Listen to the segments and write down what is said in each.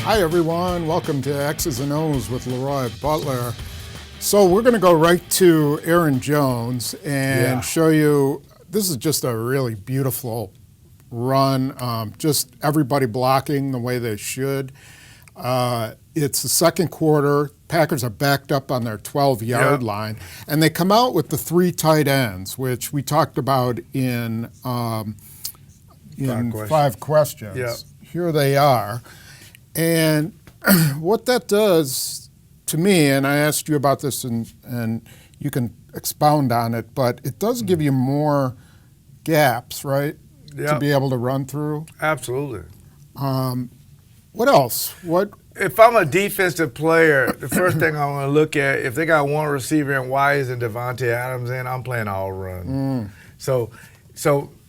Hi everyone, welcome to X's and O's with LeRoy Butler. So we're going to go right to Aaron Jones and show you, this is just a really beautiful run, just everybody blocking the way they should. It's the second quarter, Packers are backed up on their 12-yard line, and they come out with the three tight ends, which we talked about in five questions. Here they are. And what that does to me, and I asked you about this and you can expound on it, but it does give you more gaps, right, to be able to run through? Absolutely. What else? If I'm a defensive player, the first thing I want to look at, if they got one receiver and why isn't Devontae Adams in, I'm playing all run. So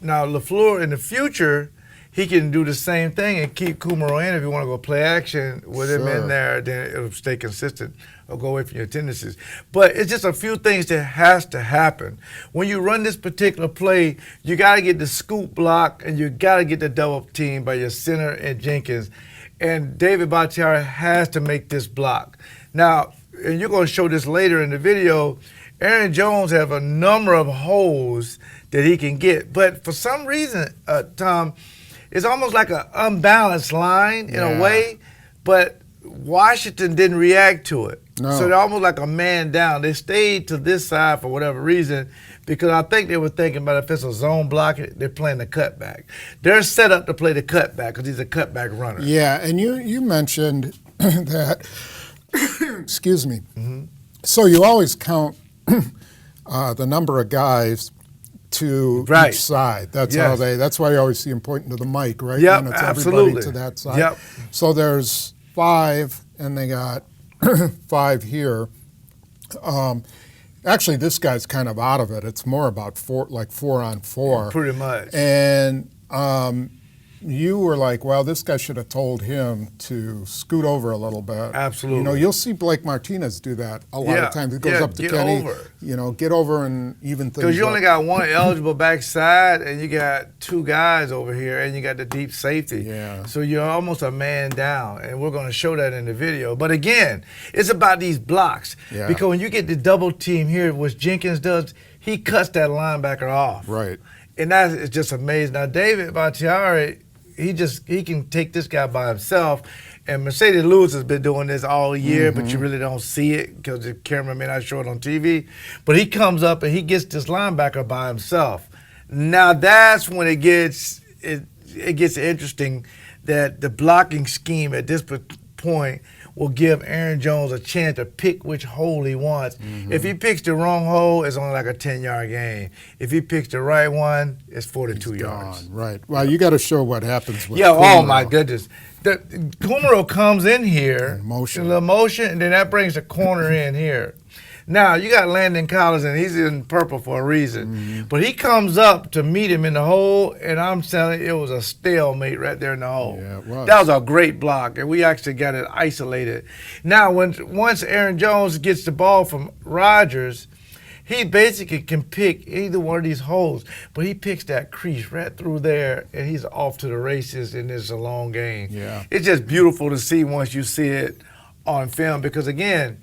now LaFleur in the future, he can do the same thing and keep Kumerow in if you want to go play action with him in there, then it'll stay consistent or go away from your tendencies. But it's just a few things that has to happen. When you run this particular play, you got to get the scoop block and you got to get the double team by your center and Jenkins. And David Bakhtiari has to make this block. Now, and you're going to show this later in the video, Aaron Jones have a number of holes that he can get. But for some reason, Tom, it's almost like an unbalanced line in a way, but Washington didn't react to it. No. So they're almost like a man down. They stayed to this side for whatever reason because I think they were thinking about if it's a zone block, they're playing the cutback. They're set up to play the cutback because he's a cutback runner. Yeah, and you mentioned that, excuse me, so you always count the number of guys to each side. That's how that's why you always see them pointing to the mic, right? Yep, and it's absolutely. Everybody to that side. So there's 5, and they got 5 here. Actually, this guy's kind of out of it. It's more about 4 on 4. Pretty much. And you were like, well, this guy should have told him to scoot over a little bit. Absolutely. You know, you'll see Blake Martinez do that a lot of times. He goes up to Kenny, get over and even things. Because you only got one eligible backside, and you got 2 guys over here, and you got the deep safety. So you're almost a man down, and we're going to show that in the video. But again, it's about these blocks. Because when you get the double team here, which Jenkins does, he cuts that linebacker off. Right. And that is just amazing. Now, David Bakhtiari, he can take this guy by himself. And Mercedes Lewis has been doing this all year, but you really don't see it because the camera may not show it on TV. But he comes up and he gets this linebacker by himself. Now that's when it gets interesting that the blocking scheme at this point will give Aaron Jones a chance to pick which hole he wants. If he picks the wrong hole, it's only like a 10-yard gain. If he picks the right one, it's 42 yards. Right. Well, you got to show what happens with Kumerow. Oh, my goodness. Kumerow comes in here, in motion, and then that brings the corner in here. Now, you got Landon Collins, and he's in purple for a reason. But he comes up to meet him in the hole, and I'm telling you, it was a stalemate right there in the hole. Yeah, it was. That was a great block, and we actually got it isolated. Now, once Aaron Jones gets the ball from Rodgers, he basically can pick either one of these holes, but he picks that crease right through there, and he's off to the races, and it's a long game. It's just beautiful to see once you see it on film because, again,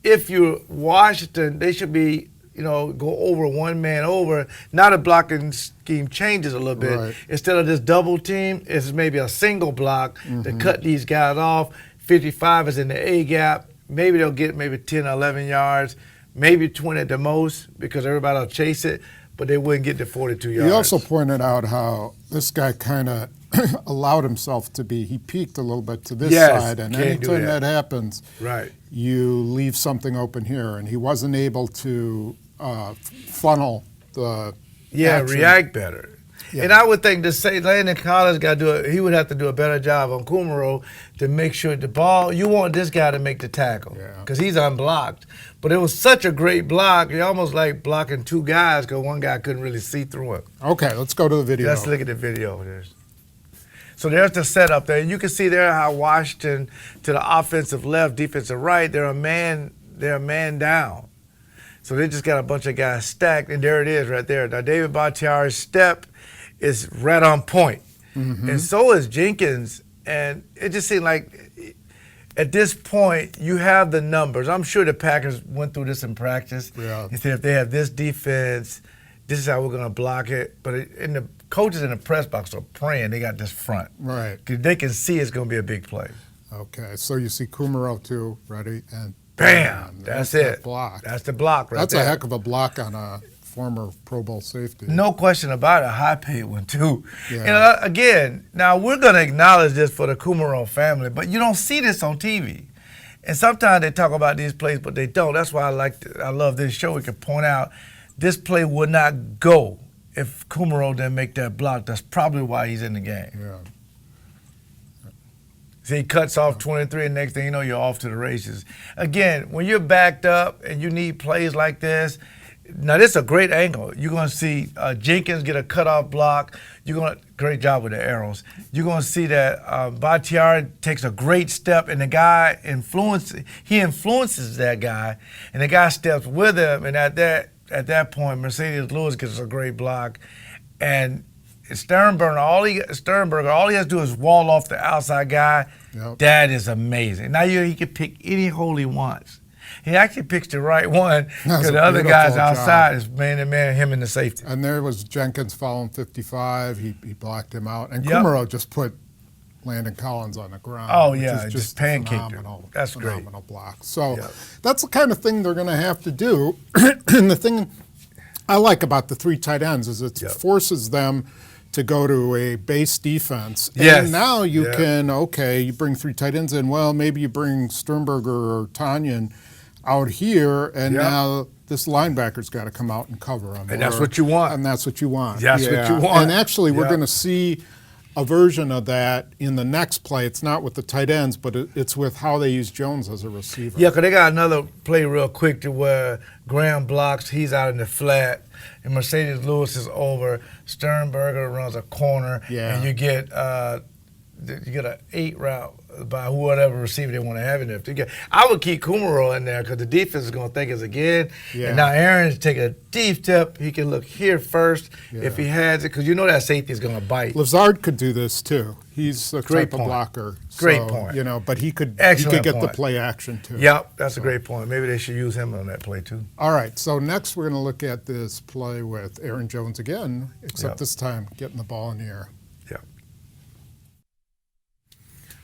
if you're Washington, they should be, go over one man over. Now the blocking scheme changes a little bit. Instead of this double team, it's maybe a single block to cut these guys off. 55 is in the A gap. Maybe they'll get maybe 10 or 11 yards, maybe 20 at the most because everybody will chase it, but they wouldn't get to 42 yards. You also pointed out how this guy kind of allowed himself to be, he peaked a little bit to this side, and anytime that happens, you leave something open here, and he wasn't able to funnel the action. React better. And I would think to say Landon Collins got to do it, he would have to do a better job on Kumerow to make sure the ball, you want this guy to make the tackle because he's unblocked. But it was such a great block, you almost like blocking 2 guys because one guy couldn't really see through it. Okay, let's go to the video. Let's look at the video. So there's the setup there. You can see there how Washington to the offensive left, defensive right, they're a man down. So they just got a bunch of guys stacked, and there it is right there. Now David Bakhtiari's step is right on point. And so is Jenkins and it just seemed like at this point you have the numbers. I'm sure the Packers went through this in practice. Yeah. They said if they have this defense, this is how we're going to block it. But the coaches in the press box are praying they got this front. Right. Because they can see it's going to be a big play. Okay, so you see Kumerow too, ready, and Bam! That's it. Block. That's the block right That's there. a heck of a block on a former Pro Bowl safety. No question about it, a high-paid one, too. Yeah. Again, now we're going to acknowledge this for the Kumerow family, but you don't see this on TV. And sometimes they talk about these plays, but they don't. That's why I love this show. We can point out this play would not go if Kumerow didn't make that block. That's probably why he's in the game. Yeah. So he cuts off 23, and next thing you know, you're off to the races. Again, when you're backed up and you need plays like this, now this is a great angle. You're going to see Jenkins get a cutoff block. Great job with the arrows. You're going to see that Bakhtiari takes a great step, and the guy influences that guy, and the guy steps with him. And at that point, Mercedes Lewis gets a great block, and Sternberger, all he has to do is wall off the outside guy. Yep. That is amazing. Now he can pick any hole he wants. He actually picks the right one because the other guy's outside is man-to-man, him and the safety. And there was Jenkins following 55. He blocked him out. And Yep. Kumerow just put Landon Collins on the ground. Oh, which yeah, is just pancaked him. That's phenomenal great. block. So Yep. that's the kind of thing they're going to have to do. And the thing I like about the three tight ends is it Yep. forces them to go to a base defense. Yes. And now you Yeah. can, you bring three tight ends in. Well, maybe you bring Sternberger or Tanyan out here, and Yep. now this linebacker's got to come out and cover him. And that's what you want. And that's what you want. That's what you want. And actually, we're Yep. going to see a version of that in the next play. It's not with the tight ends, but it's with how they use Jones as a receiver. Yeah, because they got another play real quick to where Graham blocks, he's out in the flat, and Mercedes Lewis is over. Sternberger runs a corner, Yeah. and you get an 8 route by whatever receiver they want to have in there. I would keep Kumerow in there because the defense is going to think it's again. Yeah. And now Aaron's taking a deep step. He can look here first Yeah. if he has it because you know that safety is going to bite. Lazard could do this too. He's a Great type of point. blocker. Great So, point. But he could Excellent get the point. play action too. Yep, that's a great point. Maybe they should use him on that play too. All right, so next we're going to look at this play with Aaron Jones again, except Yep. this time getting the ball in the air. Yep.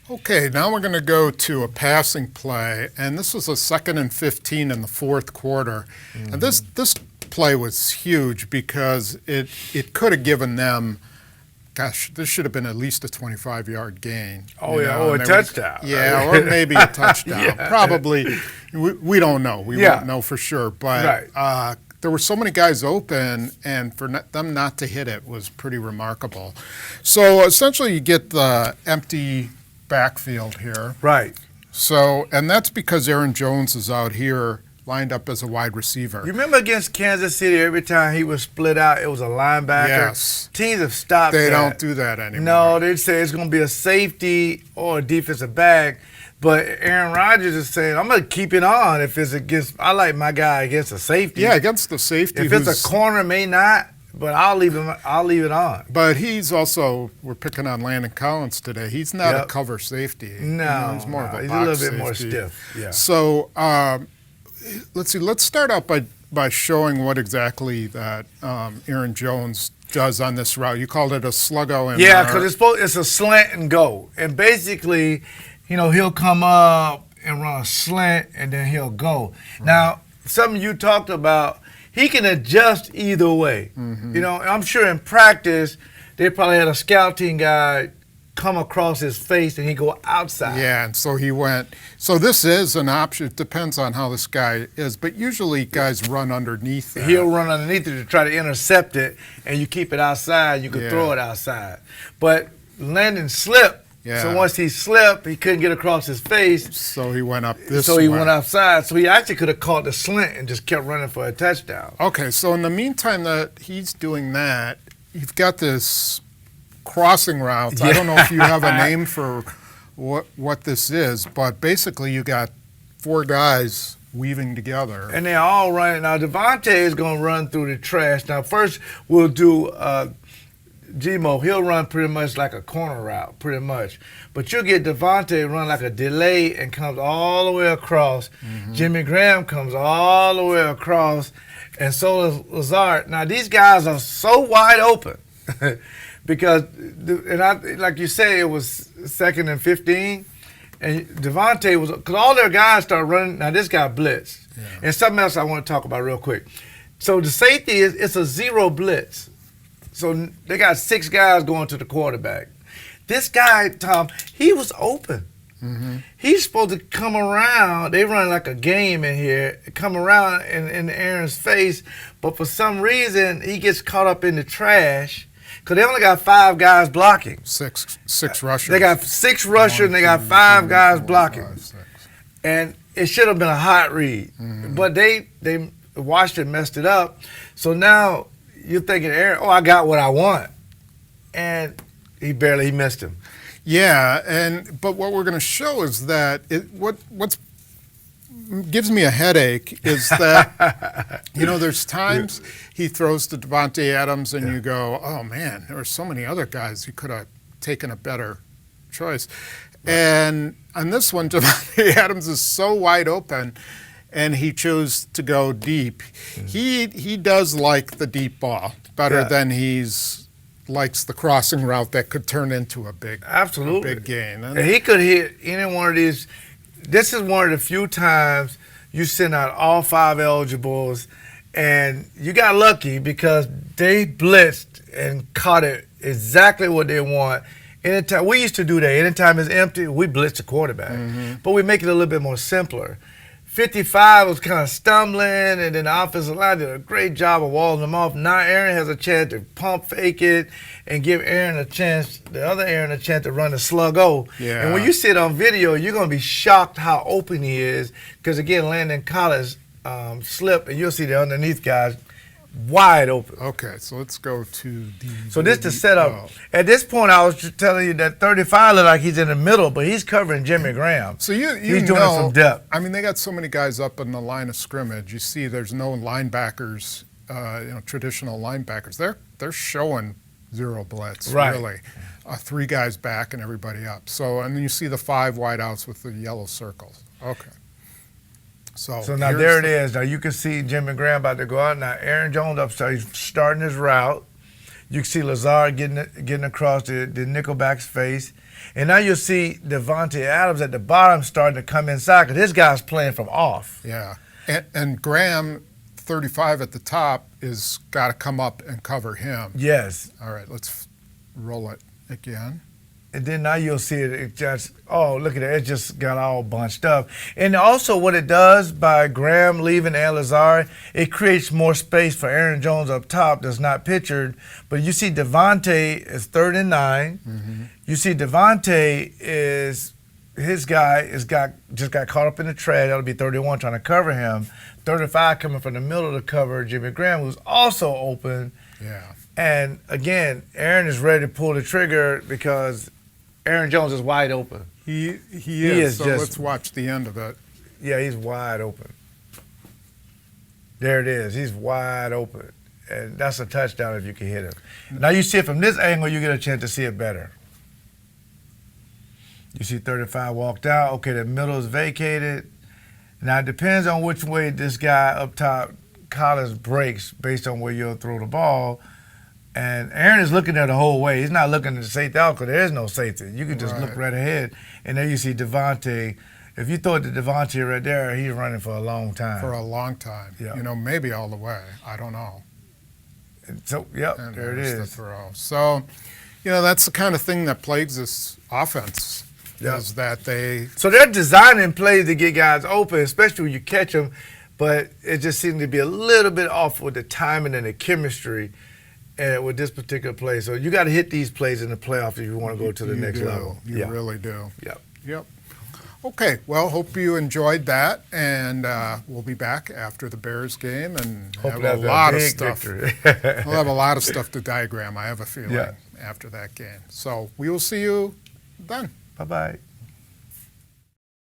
Okay, now we're going to go to a passing play, and this was a 2nd and 15 in the fourth quarter. Mm-hmm. And this play was huge because it could have given them, gosh, this should have been at least a 25-yard gain. Oh, you yeah, know, or a and they touchdown. Yeah, or maybe a touchdown. Yeah. Probably. We don't know. We Yeah. won't know for sure. But Right. there were so many guys open, and for them not to hit it was pretty remarkable. So essentially you get the empty backfield here. Right. So, and that's because Aaron Jones is out here lined up as a wide receiver. You remember against Kansas City, every time he was split out, it was a linebacker? Yes. Teams have stopped They that. don't do that anymore. No, they'd say it's going to be a safety or a defensive back. But Aaron Rodgers is saying, I'm going to keep it on if it's against – I like my guy against a safety. Yeah, against the safety. If it's a corner, may not, but I'll leave it on. But he's also, we're picking on Landon Collins today. He's not a cover safety. No, he's more of a he's box a little bit more safety. stiff. Yeah. So let's see. Let's start out by showing what exactly that Aaron Jones does on this route. You called it a sluggo. Yeah, because it's a slant and go. And basically, he'll come up and run a slant, and then he'll go. Right. Now, something you talked about, he can adjust either way. Mm-hmm. I'm sure in practice, they probably had a scout team guy come across his face and he go outside. Yeah, and so he went. So this is an option. It depends on how this guy is, but usually guys run underneath that. He'll run underneath it to try to intercept it, and you keep it outside. You can throw it outside. But Landon slipped. Yeah. So once he slipped, he couldn't get across his face. So he went up this way. So he went outside. So he actually could have caught the slant and just kept running for a touchdown. Okay, so in the meantime that he's doing that, you've got this crossing routes. Yeah. I don't know if you have a name for what this is, but basically you got 4 guys weaving together. And they're all running. Now, Devontae is going to run through the trash. Now, first we'll do Gmo, he'll run pretty much like a corner route, pretty much. But you'll get Devontae run like a delay and comes all the way across. Jimmy Graham comes all the way across, and so does Lazard. Now, these guys are so wide open because, like you say, it was 2nd and 15. And Devontae was, because all their guys started running. Now, this guy blitzed. Yeah. And something else I want to talk about real quick. So the safety it's a zero blitz. So they got 6 guys going to the quarterback. This guy, Tom, he was open. He's supposed to come around. They run like a game in here, come around in Aaron's face. But for some reason, he gets caught up in the trash. Because they only got 5 guys blocking. Six rushers. They got 6 rushers and they got 5 guys blocking. And it should have been a hot read. But they watched it, messed it up. So now you're thinking, Aaron, I got what I want. And he missed him. Yeah, but what we're going to show is that what's gives me a headache is that, there's times he throws to Davante Adams and you go, oh, man, there are so many other guys who could have taken a better choice. Right. And on this one, Davante Adams is so wide open, and he chose to go deep. He does like the deep ball better than likes the crossing route that could turn into a big gain. And he could hit any one of these. This is one of the few times you send out all 5 eligibles, and you got lucky because they blitzed and caught it exactly what they want. Anytime we used to do that. Anytime it's empty, we blitz the quarterback, but we make it a little bit more simpler. 55 was kind of stumbling, and then the offensive line did a great job of walling them off. Now Aaron has a chance to pump fake it and give the other Aaron a chance to run the slug-o. Yeah. And when you see it on video, you're going to be shocked how open he is because, again, Landon Collins slipped, and you'll see the underneath guys wide open. Okay, so let's go to the... So this is the setup. At this point, I was just telling you that 35 looked like he's in the middle, but he's covering Jimmy Graham. So he's doing some depth. I mean, they got so many guys up in the line of scrimmage. You see there's no linebackers, traditional linebackers. They're showing zero blitz, really. 3 guys back and everybody up. So, and then you see the 5 wideouts with the yellow circles. Okay. So now there it is. Now you can see Jimmy Graham about to go out. Now Aaron Jones upstart. He's starting his route. You can see Lazard getting across the nickelback's face. And now you'll see Davante Adams at the bottom starting to come inside because this guy's playing from off. Yeah. And Graham, 35 at the top, is got to come up and cover him. Yes. All right, let's roll it again. And then now you'll see it just, look at it. It just got all bunched up. And also what it does by Graham leaving and Lazard, it creates more space for Aaron Jones up top that's not pictured. But you see Devontae is 3rd and 9. You see Devontae his guy just got caught up in the trash. That'll be 31 trying to cover him. 35 coming from the middle to cover Jimmy Graham, who's also open. Yeah. And again, Aaron is ready to pull the trigger because Aaron Jones is wide open. He is. So let's watch the end of it. Yeah, he's wide open. There it is. He's wide open. And that's a touchdown if you can hit him. Now you see it from this angle, you get a chance to see it better. You see 35 walked out. Okay, the middle is vacated. Now it depends on which way this guy up top, Collins, breaks based on where you'll throw the ball. And Aaron is looking there the whole way. He's not looking at the safety out because there is no safety. You can just look right ahead. And there you see Devontae. If you throw it to Devontae right there, he's running for a long time. For a long time. Yeah. Maybe all the way. I don't know. And so, and there it is. The throw. So, that's the kind of thing that plagues this offense. Is that So they're designing plays to get guys open, especially when you catch them. But it just seems to be a little bit off with the timing and the chemistry with this particular play. So you got to hit these plays in the playoffs if you want to go to the next level. You really do. Yep. Okay, well, hope you enjoyed that, and we'll be back after the Bears game and have a lot of stuff. We'll have a lot of stuff to diagram, I have a feeling, after that game. So we will see you then. Bye-bye.